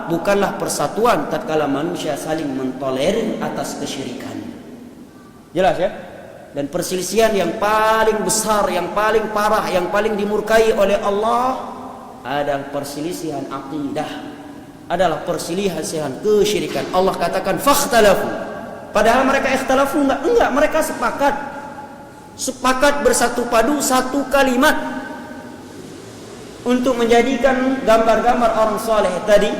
bukanlah persatuan tatkala manusia saling mentolerir atas kesyirikan. Jelas ya? Dan perselisihan yang paling besar, yang paling parah, yang paling dimurkai oleh Allah adalah perselisihan akidah, adalah perselisihan kesyirikan. Allah katakan fakhtalafu, padahal mereka ikhtalafu enggak, mereka sepakat bersatu padu satu kalimat untuk menjadikan gambar-gambar orang soleh tadi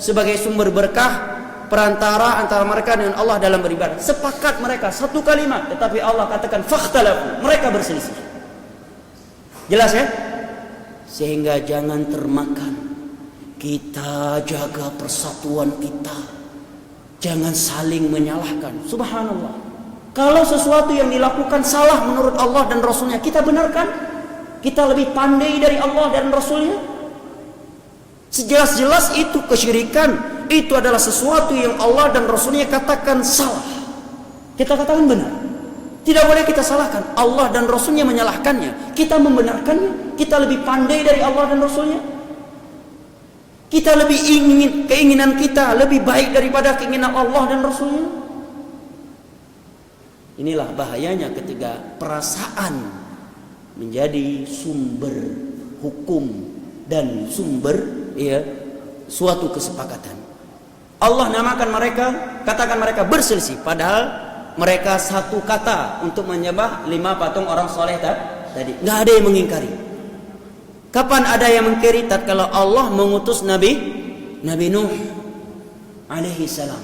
sebagai sumber berkah, perantara antara mereka dengan Allah dalam beribadah. Sepakat mereka satu kalimat, tetapi Allah katakan fakhtalafu, mereka berselisih. Jelas ya? Sehingga jangan termakan. Kita jaga persatuan kita, jangan saling menyalahkan. Subhanallah, kalau sesuatu yang dilakukan salah menurut Allah dan Rasulnya, kita benarkan. Kita lebih pandai dari Allah dan Rasulnya. Sejelas-jelas itu kesyirikan, itu adalah sesuatu yang Allah dan Rasulnya katakan salah, kita katakan benar. Tidak boleh kita salahkan. Allah dan Rasulnya menyalahkannya, kita membenarkannya. Kita lebih pandai dari Allah dan Rasulnya. Kita lebih ingin, keinginan kita lebih baik daripada keinginan Allah dan Rasulnya. Inilah bahayanya ketika perasaan menjadi sumber hukum dan sumber suatu kesepakatan. Allah namakan mereka, katakan mereka berselisih, padahal mereka satu kata untuk menyembah 5 patung orang soleh tadi. Nggak ada yang mengingkari. Kapan ada yang mengingkari? Tatkala Allah mengutus Nabi Nuh alaihi salam.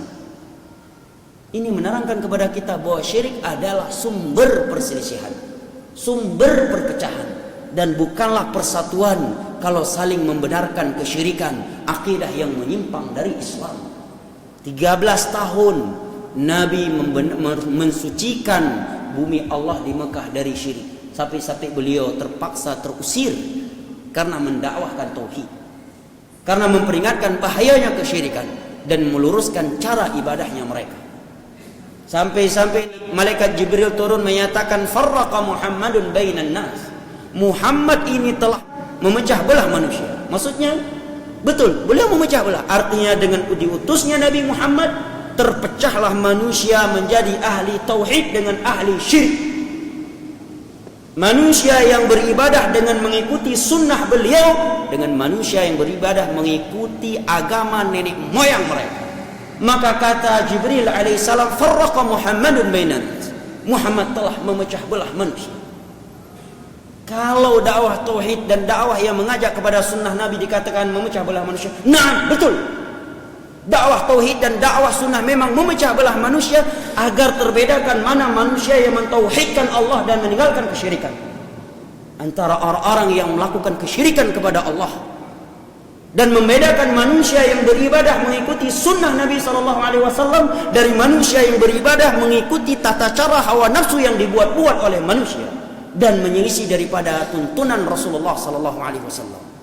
Ini menerangkan kepada kita bahwa syirik adalah sumber perselisihan, sumber perpecahan, dan bukanlah persatuan kalau saling membenarkan kesyirikan, akidah yang menyimpang dari Islam. 13 tahun Nabi mensucikan bumi Allah di Mekah dari syirik, sampai beliau terpaksa terusir karena mendakwahkan tauhid, karena memperingatkan bahayanya kesyirikan dan meluruskan cara ibadahnya mereka. Sampai malaikat Jibril turun menyatakan farraqa Muhammadun bainan nas. Muhammad ini telah memecah belah manusia. Maksudnya betul, beliau memecah belah. Artinya dengan diutusnya Nabi Muhammad, terpecahlah manusia menjadi ahli tauhid dengan ahli syirik. Manusia yang beribadah dengan mengikuti sunnah beliau dengan manusia yang beribadah mengikuti agama nenek moyang mereka. Maka kata Jibril alaihissalam, farraqa Muhammadun bainan nas. Muhammad telah memecah belah manusia. Kalau dakwah tauhid dan dakwah yang mengajak kepada sunnah Nabi dikatakan memecah belah manusia, nah betul. Dakwah tauhid dan dakwah sunnah memang memecah belah manusia agar terbedakan mana manusia yang mentauhidkan Allah dan meninggalkan kesyirikan, antara orang-orang yang melakukan kesyirikan kepada Allah, dan membedakan manusia yang beribadah mengikuti sunnah Nabi SAW dari manusia yang beribadah mengikuti tata cara hawa nafsu yang dibuat-buat oleh manusia dan menyelisih daripada tuntunan Rasulullah SAW.